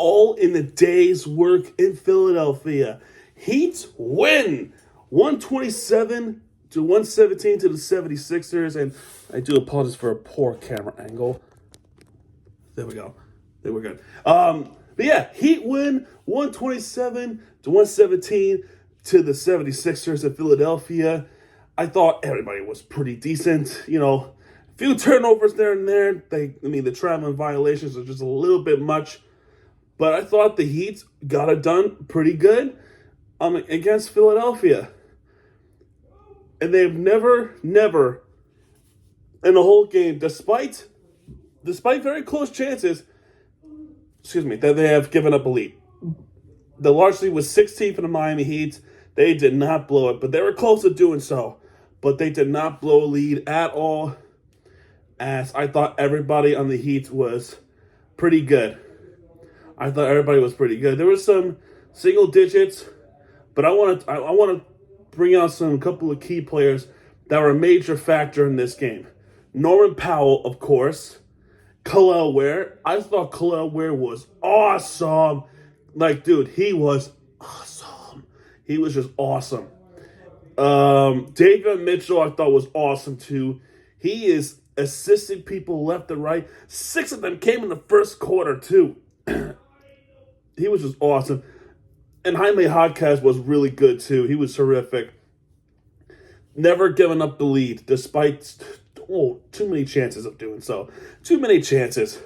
all in a day's work in Philadelphia. Heat win 127 to 117 to the 76ers. And I do apologize for a poor camera angle. There we go. There we're good. But yeah, Heat win 127 to 117 to the 76ers in Philadelphia. I thought everybody was pretty decent. You know, a few turnovers there and there. The traveling violations are just a little bit much. But I thought the Heat got it done pretty good against Philadelphia. And they've never in the whole game, despite very close chances, that they have given up a lead. The large lead was 16 for the Miami Heat. They did not blow it, but they were close to doing so. But they did not blow a lead at all, as I thought everybody on the Heat was pretty good. There was some single digits, but I want to bring out a couple of key players that were a major factor in this game. Norman Powell, of course. Kel'el Ware. I thought Kel'el Ware was awesome. Like, dude, he was awesome. He was just awesome. David Mitchell, I thought, was awesome, too. He is assisting people left and right. 6 of them came in the first quarter, too. He was just awesome. And Jaime Jaquez was really good, too. He was terrific. Never giving up the lead, despite too many chances of doing so. Too many chances.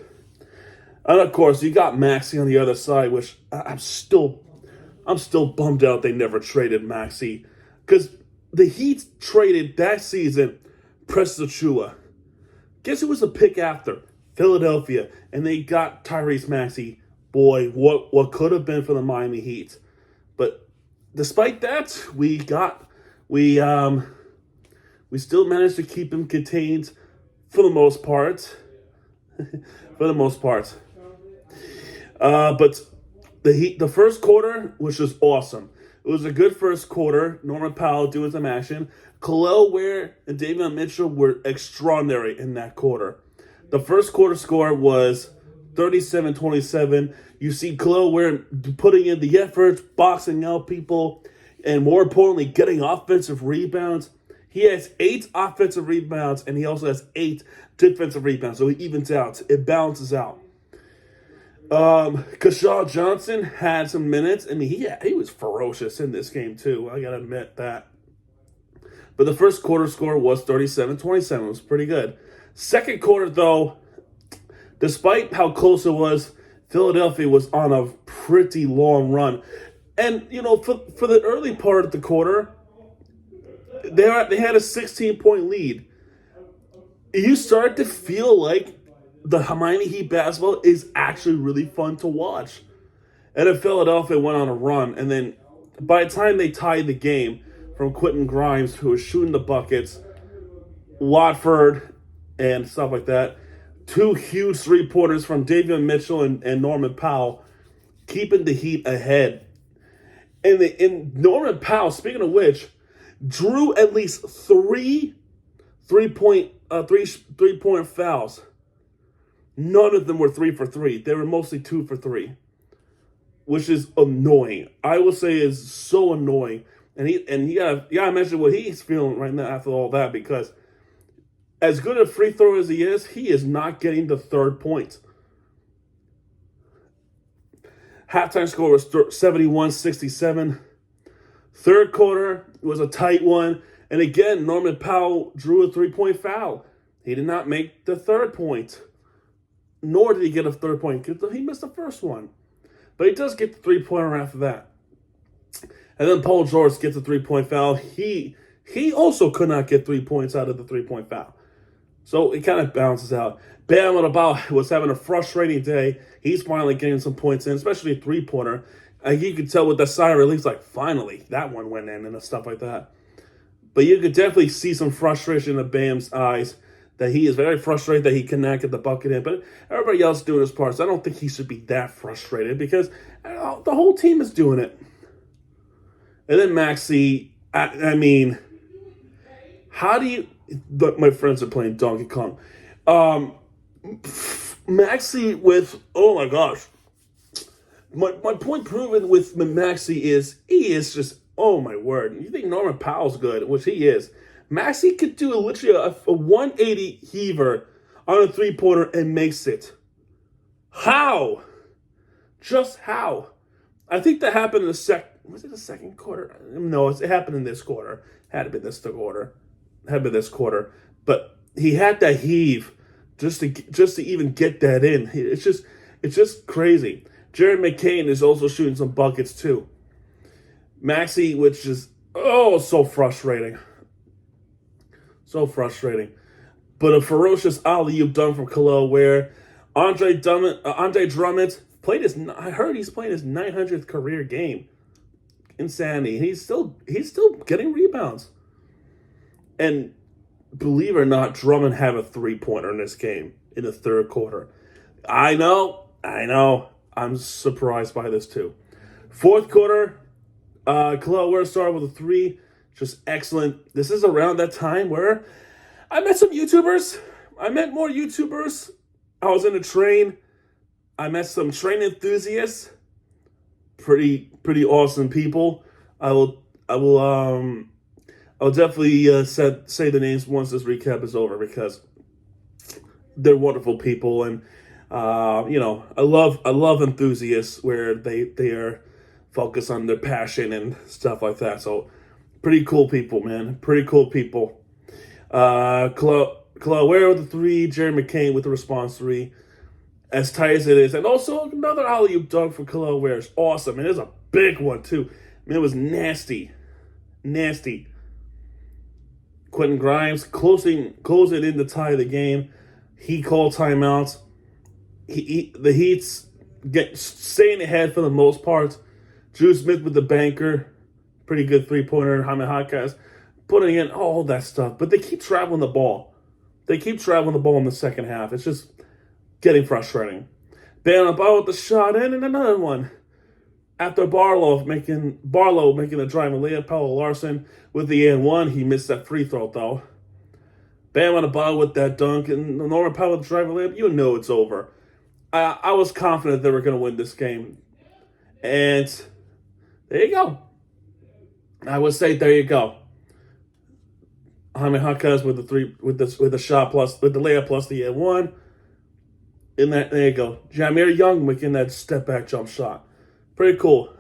And, of course, you got Maxey on the other side, which I'm still bummed out they never traded Maxey. Because the Heat traded that season Precious Achiuwa. Guess who was a pick after? Philadelphia. And they got Tyrese Maxey. Boy, what could have been for the Miami Heat. But despite that, we still managed to keep him contained for the most part. But the first quarter was just awesome. It was a good first quarter. Norman Powell doing some action. Kel'el Ware and David Mitchell were extraordinary in that quarter. The first quarter score was 37-27. You see Kel'el Ware putting in the effort, boxing out people, and more importantly, getting offensive rebounds. He has 8 offensive rebounds, and he also has 8 defensive rebounds. So he evens out. It balances out. Kershaw Johnson had some minutes. I mean, he was ferocious in this game, too. I got to admit that. But the first quarter score was 37-27. It was pretty good. Second quarter, though, despite how close it was, Philadelphia was on a pretty long run. And, you know, for the early part of the quarter, they had a 16-point lead. You start to feel like the Miami Heat basketball is actually really fun to watch. And then Philadelphia went on a run. And then by the time they tied the game from Quentin Grimes, who was shooting the buckets, Watford, and stuff like that, 2 huge three-pointers from David Mitchell and Norman Powell, keeping the Heat ahead. And Norman Powell, speaking of which, drew at least 3 three-point fouls. None of them were 3 for 3. They were mostly 2 for 3, which is annoying. I will say is so annoying. And you gotta imagine what he's feeling right now after all that, because as good a free thrower as he is not getting the third point. Halftime score was 71-67. Third quarter was a tight one. And again, Norman Powell drew a 3-point foul. He did not make the third point. Nor did he get a third point. He missed the first one. But he does get the 3-pointer after that. And then Paul George gets a 3-point foul. He also could not get 3 points out of the 3-point foul. So it kind of balances out. Bam Adebayo was having a frustrating day. He's finally getting some points in, especially a 3-pointer. You could tell with the sigh of relief, like, finally, that one went in and stuff like that. But you could definitely see some frustration in Bam's eyes, that he is very frustrated that he cannot get the bucket in. But everybody else doing his part, so I don't think he should be that frustrated, because the whole team is doing it. And then Maxey, I mean, how do you... My friends are playing Donkey Kong. Maxey with... Oh, my gosh. My point proven with Maxey is he is just, oh my word. You think Norman Powell's good, which he is. Maxey could do literally a 180 heaver on a three-pointer and makes it. How? Just how? I think that happened in was it the second quarter? No, it happened in this quarter. Had to be this quarter. Had to be this quarter. But he had that heave just to even get that in. It's just crazy. Jared McCain is also shooting some buckets too. Maxey, which is so frustrating. So frustrating. But a ferocious alley-oop dunk from Khalil Ware. Andre Drummond played I heard he's playing his 900th career game. Insanity. He's still getting rebounds. And believe it or not, Drummond had a three-pointer in this game in the third quarter. I know. I'm surprised by this too. Fourth quarter, Khalil Ware started with a three. Just excellent. This is around that time where I met some YouTubers. I met more YouTubers. I was in a train. I met some train enthusiasts. Pretty awesome people. I'll definitely say the names once this recap is over because they're wonderful people, and I love enthusiasts where they are focused on their passion and stuff like that. So pretty cool people, man. Pretty cool people. Khalil Ware with the three, Jared McCain with the response three. As tight as it is. And also another alley-oop dunk for Khalil Ware is awesome. And it's a big one too. I mean, it was nasty. Nasty. Quentin Grimes closing in to tie the game. He called timeouts. The Heat's staying ahead for the most part. Drew Smith with the banker. Pretty good three-pointer. Jaime Jaquez putting in all that stuff. But they keep traveling the ball. They keep traveling the ball in the second half. It's just getting frustrating. Bam Adebayo with the shot in, and another one. After Barlow making the driving layup, Paolo Larson with the and one. He missed that free throw though. Bam Adebayo with that dunk, and Norman Powell with the driving layup. You know it's over. I was confident they were going to win this game, and there you go. I would say there you go. Jaime Jaquez with the three with the shot plus with the layup plus the and one. In that, there you go. Jameer Young making that step back jump shot. Pretty cool.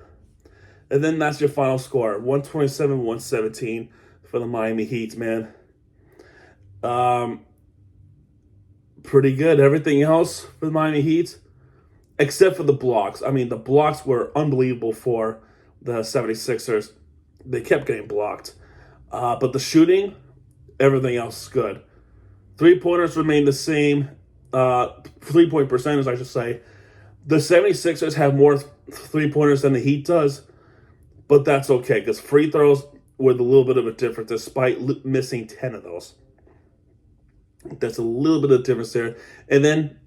And then that's your final score. 127-117 for the Miami Heat, man. Pretty good. Everything else for the Miami Heat, except for the blocks. I mean, the blocks were unbelievable for the 76ers. They kept getting blocked. But the shooting, everything else is good. Three-pointers remain the same. 3-point percentage, I should say. The 76ers have more three-pointers than the Heat does, but that's okay because free throws were a little bit of a difference despite missing 10 of those. That's a little bit of difference there. And then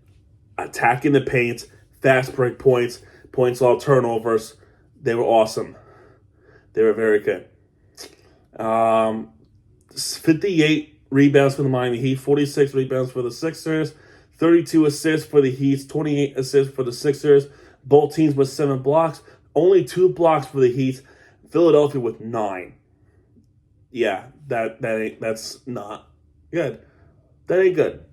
attacking the paint, fast break points all turnovers. They were awesome. They were very good. 58 rebounds for the Miami Heat, 46 rebounds for the Sixers. 32 assists for the Heat, 28 assists for the Sixers. Both teams with 7 blocks. Only 2 blocks for the Heat. Philadelphia with 9. Yeah, that's not good. That ain't good,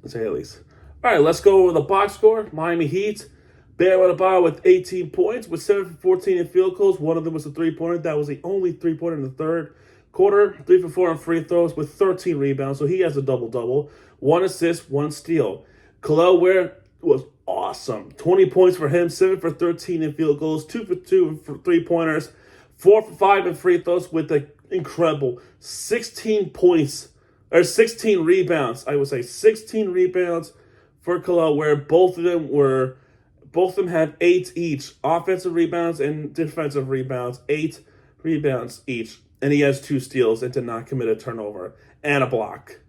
to say the least. All right, let's go over the box score. Miami Heat. Bam Adebayo with 18 points, with 7 for 14 in field goals. One of them was a three-pointer. That was the only three-pointer in the third quarter. 3 for 4 on free throws with 13 rebounds, so he has a double-double. 1 assist, 1 steal. Khalil Ware was awesome. 20 points for him, 7 for 13 in field goals, 2 for 2 for three-pointers, 4 for 5 in free throws with an incredible 16 points, or 16 rebounds. I would say 16 rebounds for Khalil Ware. Both of them had 8 each. Offensive rebounds and defensive rebounds, 8 rebounds each. And he has 2 steals and did not commit a turnover and a block.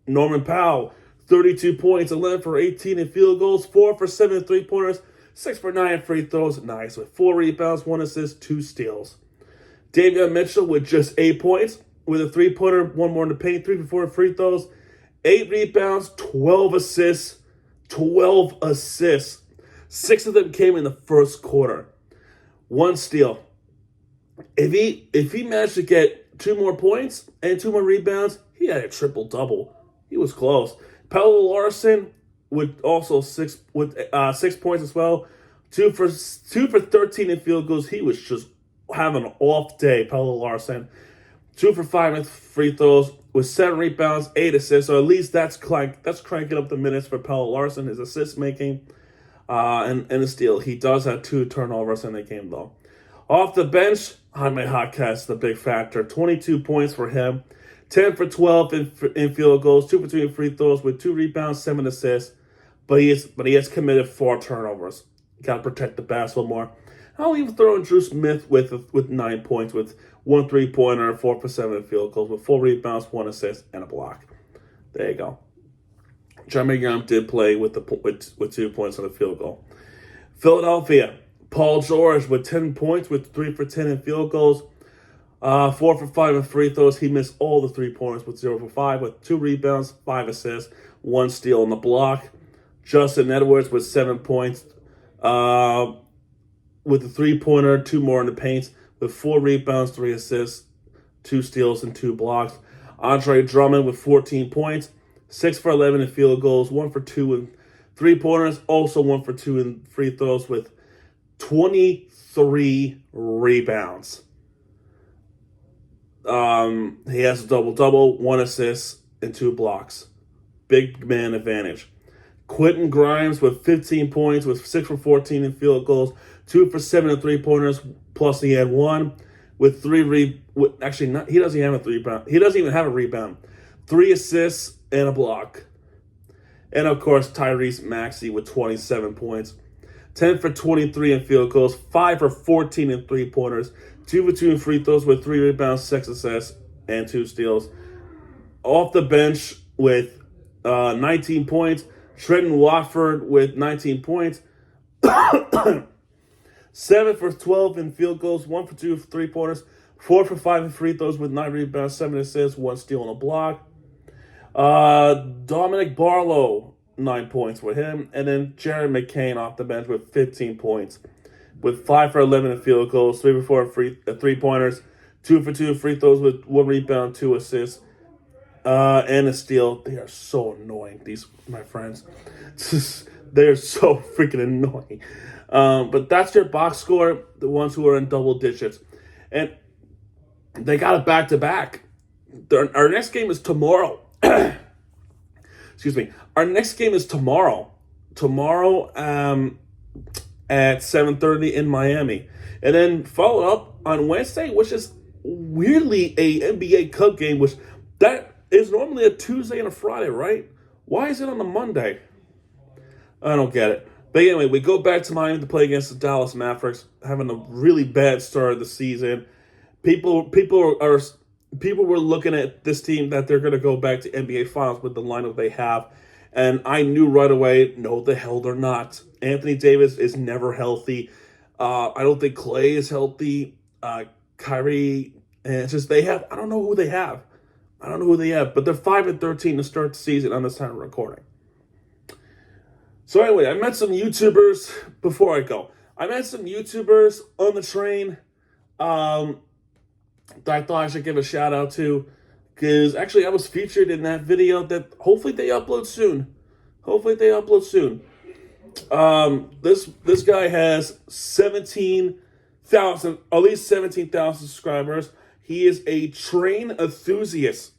Norman Powell, 32 points, 11 for 18 in field goals, 4 for 7 in three-pointers, 6 for 9 in free throws. Nice. With 4 rebounds, 1 assist, 2 steals. Davion Mitchell with just 8 points, with a three-pointer, 1 more in the paint, 3 for 4 in free throws, 8 rebounds, 12 assists. 12 assists. 6 of them came in the first quarter. 1 steal. If he managed to get 2 more points and 2 more rebounds, he had a triple-double. He was close. Pelle Larsson with also 6 points as well. 2 for 13 in field goals. He was just having an off day, Pelle Larsson. 2 for 5 in free throws with 7 rebounds, 8 assists. So at least that's cranking up the minutes for Pelle Larsson, his assist making, and the steal. He does have 2 turnovers in the game though. Off the bench, Jaime Jaquez, the big factor. 22 points for him. 10 for 12 in field goals, 2 for 2 in free throws with 2 rebounds, 7 assists. But he has committed 4 turnovers. Got to protect the basket more. I'll even throw in Drew Smith with 9 points, with 1 3-pointer, 4 for 7 in field goals, with 4 rebounds, 1 assist, and a block. There you go. Jeremy Graham did play with 2 points on the field goal. Philadelphia, Paul George with 10 points, with 3 for 10 in field goals, 4 for 5 in free throws. He missed all the 3-pointers with 0 for 5, with 2 rebounds, 5 assists, 1 steal on the block. Justin Edwards with 7 points, with a 3-pointer, 2 more in the paint, with 4 rebounds, 3 assists, 2 steals, and 2 blocks. Andre Drummond with 14 points, 6 for 11 in field goals, 1 for 2 in 3-pointers, also 1 for 2 in free throws, with 23 rebounds. He has a double-double, 1 assist, and 2 blocks. Big man advantage. Quentin Grimes with 15 points, with 6 for 14 in field goals, 2 for 7 in 3-pointers, plus he had 1 with 3 he doesn't have a 3-rebound. He doesn't even have a rebound. 3 assists and a block. And of course, Tyrese Maxey with 27 points, 10 for 23 in field goals, 5 for 14 in 3-pointers, 2 for 2 in free throws with 3 rebounds, 6 assists, and 2 steals. Off the bench with 19 points, Trenton Watford with 19 points, 7 for 12 in field goals, 1 for 2 3-pointers, 4 for 5 in free throws with 9 rebounds, 7 assists, 1 steal and a block. Dominic Barlow, 9 points with him. And then Jared McCain off the bench with 15 points, with 5 for 11 in field goals, 3 for 4 3-pointers, 2 for 2 free throws with 1 rebound, 2 assists, and a steal. They are so annoying, my friends. They are so freaking annoying. But that's your box score, the ones who are in double digits. And they got it back-to-back. Our next game is tomorrow. Excuse me. Our next game is tomorrow. Tomorrow at 7:30 in Miami. And then follow up on Wednesday, which is weirdly a NBA Cup game, which that is normally a Tuesday and a Friday, right? Why is it on a Monday? I don't get it. But anyway, we go back to Miami to play against the Dallas Mavericks, having a really bad start of the season. People were looking at this team that they're going to go back to NBA Finals with the lineup they have. And I knew right away, no, the hell they're not. Anthony Davis is never healthy. I don't think Clay is healthy. Kyrie, and it's just I don't know who they have. But they're 5-13 to start the season on this time of recording. So anyway, I met some YouTubers before I go. I met some YouTubers on the train that I thought I should give a shout out to, because actually I was featured in that video that hopefully they upload soon. This guy has at least 17,000 subscribers. He is a train enthusiast.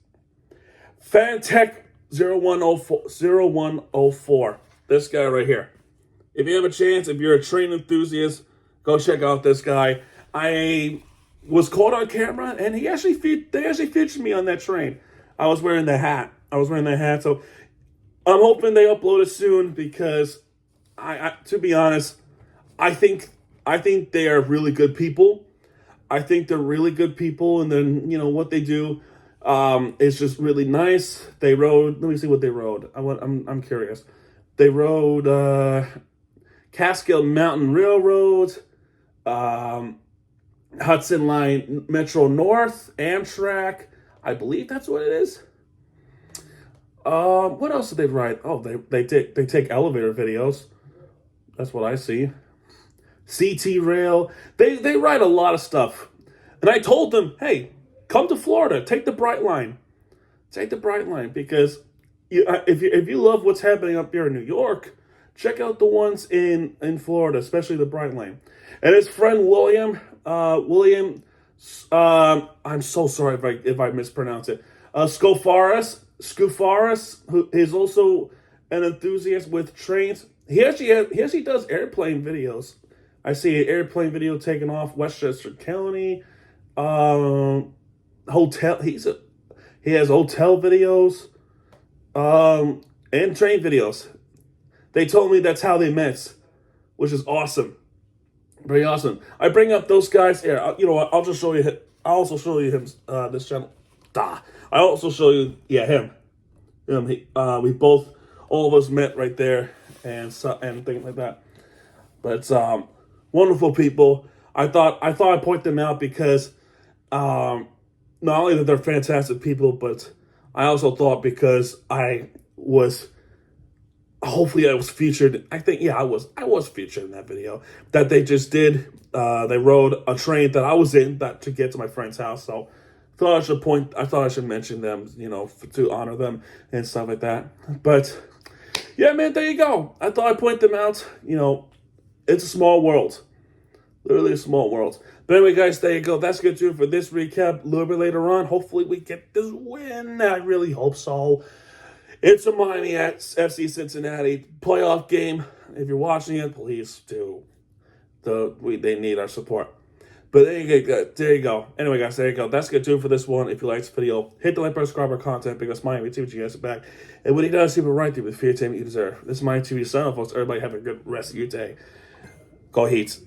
Fantech 0104. This guy right here. If you have a chance, if you're a train enthusiast, go check out this guy. I was caught on camera, and they actually featured me on that train. I was wearing the hat. So I'm hoping they upload it soon, because I to be honest, I think they are really good people. I think they're really good people, and then what they do is just really nice. They rode. Let me see what they rode. I'm curious. They rode Catskill Mountain Railroad, Hudson Line Metro North, Amtrak. I believe that's what it is. What else did they ride? Oh, they take elevator videos. That's what I see. CT Rail. They write a lot of stuff. And I told them, hey, come to Florida. Take the Bright Line. Take the Bright Line because if you love what's happening up here in New York, check out the ones in Florida, especially the Bright Line. And his friend William, I'm so sorry if I mispronounce it. Scofaris, who is also an enthusiast with trains. He actually does airplane videos. I see an airplane video taking off Westchester County. Hotel. He has hotel videos. And train videos. They told me that's how they met, which is awesome. Very awesome. I bring up those guys here. You know what? I'll just show you. I'll also show you him. This channel. I also show you. Yeah, him. We both, all of us met right there, and things like that. But wonderful people. I thought I'd point them out because not only that they're fantastic people, but I also thought because hopefully I was featured. I think, yeah, I was featured in that video that they just did. They rode a train that I was in to get to my friend's house. So I thought I should mention them, to honor them and stuff like that. But yeah, man, there you go. I thought I'd point them out. It's a small world. Literally a small world. But anyway, guys, there you go. That's good too for this recap. A little bit later on, hopefully we get this win. I really hope so. It's a Miami at FC Cincinnati playoff game. If you're watching it, please do. They need our support. But there you go. Anyway, guys, there you go. That's good too for this one. If you like this video, hit the like button, subscribe our content because Miami TV has it back. And when he does, he will right through with fear team you deserve. This is Miami TV sign off, folks. Everybody have a good rest of your day. Go Heats.